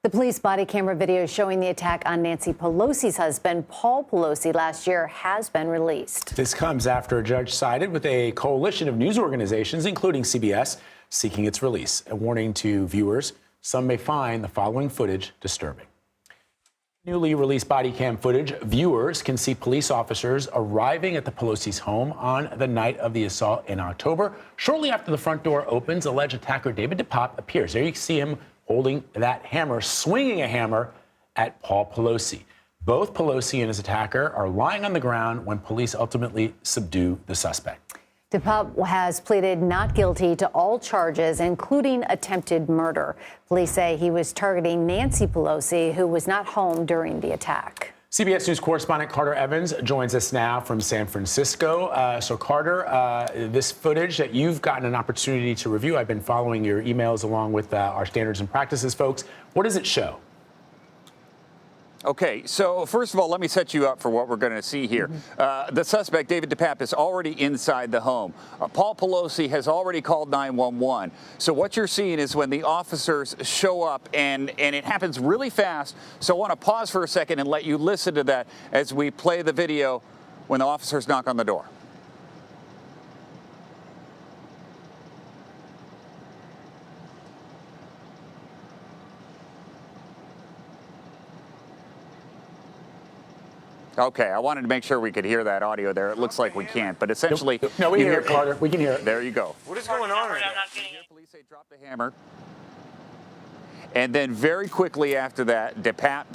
The police body camera video showing the attack on Nancy Pelosi's husband, Paul Pelosi, last year has been released. This comes after a judge sided with a coalition of news organizations, including CBS, seeking its release. A warning to viewers, some may find the following footage disturbing. Newly released body cam footage, viewers can see police officers arriving at the Pelosi's home on the night of the assault in October. Shortly after the front door opens, alleged attacker David DePape appears. There you can see him holding that hammer, swinging a hammer at Paul Pelosi. Both Pelosi and his attacker are lying on the ground when police ultimately subdue the suspect. DePape has pleaded not guilty to all charges, including attempted murder. Police say he was targeting Nancy Pelosi, who was not home during the attack. CBS News correspondent Carter Evans joins us now from San Francisco. So, Carter, this footage that you've gotten an opportunity to review, I've been following your emails along with our standards and practices folks. What does it show? Okay, so first of all, let me set you up for what we're going to see here. The suspect, David DePape, is already inside the home. Paul Pelosi has already called 911. So what you're seeing is when the officers show up, and it happens really fast. So I want to pause for a second and let you listen to that as we play the video when the officers knock on the door. Okay, I wanted to make sure we could hear that audio there. It looks like we can't, but essentially... No, we hear it, Carter. We can hear it. There you go. What is going on right now? You hear police say, drop the hammer. And then very quickly after that, DePape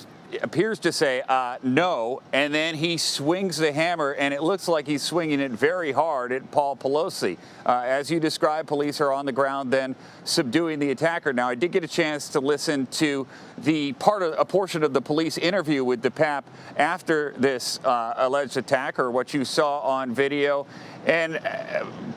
appears to say no, and then he swings the hammer, and it looks like he's swinging it very hard at Paul Pelosi. As you described, police are on the ground then subduing the attacker. Now, I did get a chance to listen to a portion of the police interview with DePape after this alleged attack, or what you saw on video. And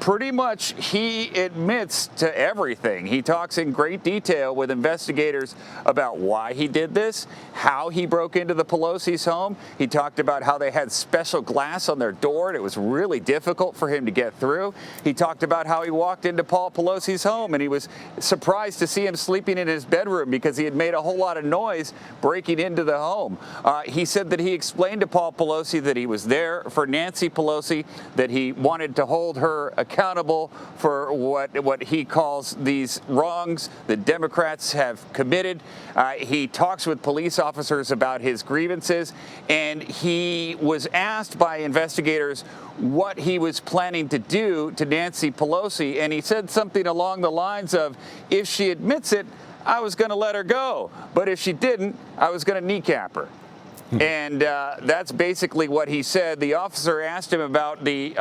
pretty much he admits to everything. He talks in great detail with investigators about why he did this, how he broke into the Pelosi's home. He talked about how they had special glass on their door and it was really difficult for him to get through. He talked about how he walked into Paul Pelosi's home and he was surprised to see him sleeping in his bedroom because he had made a whole lot of noise breaking into the home. He said that he explained to Paul Pelosi that he was there for Nancy Pelosi, that he wanted to hold her accountable for what he calls these wrongs that Democrats have committed. He talks with police officers about his grievances, and he was asked by investigators what he was planning to do to Nancy Pelosi, and he said something along the lines of, if she admits it, I was going to let her go, but if she didn't, I was going to kneecap her. And that's basically what he said. The officer asked him about the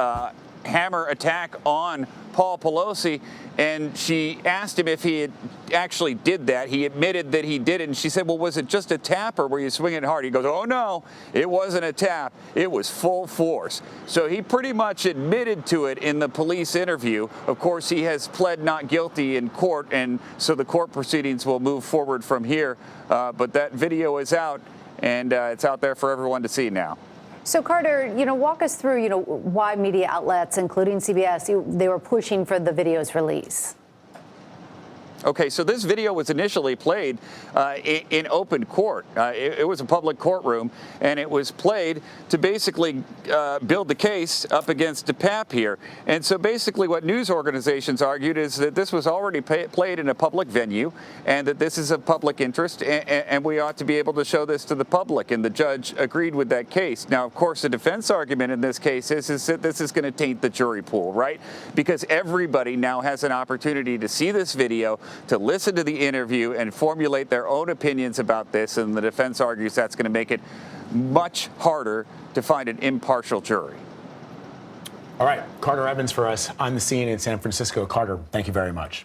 hammer attack on Paul Pelosi, and she asked him if he had actually did that. He admitted that he did it, and she said, well, was it just a tap or were you swinging hard? He goes, oh, no, it wasn't a tap. It was full force. So he pretty much admitted to it in the police interview. Of course, he has pled not guilty in court, and so the court proceedings will move forward from here. But that video is out, and it's out there for everyone to see now. So, Carter, walk us through, why media outlets, including CBS, they were pushing for the video's release. Okay, so this video was initially played in open court. It was a public courtroom, and it was played to basically build the case up against DePape here. And so basically what news organizations argued is that this was already played in a public venue, and that this is of public interest, and we ought to be able to show this to the public. And the judge agreed with that case. Now, of course, the defense argument in this case is that this is going to taint the jury pool, right? Because everybody now has an opportunity to see this video, to listen to the interview and formulate their own opinions about this, and the defense argues that's going to make it much harder to find an impartial jury. All right, Carter Evans for us on the scene in San Francisco. Carter, thank you very much.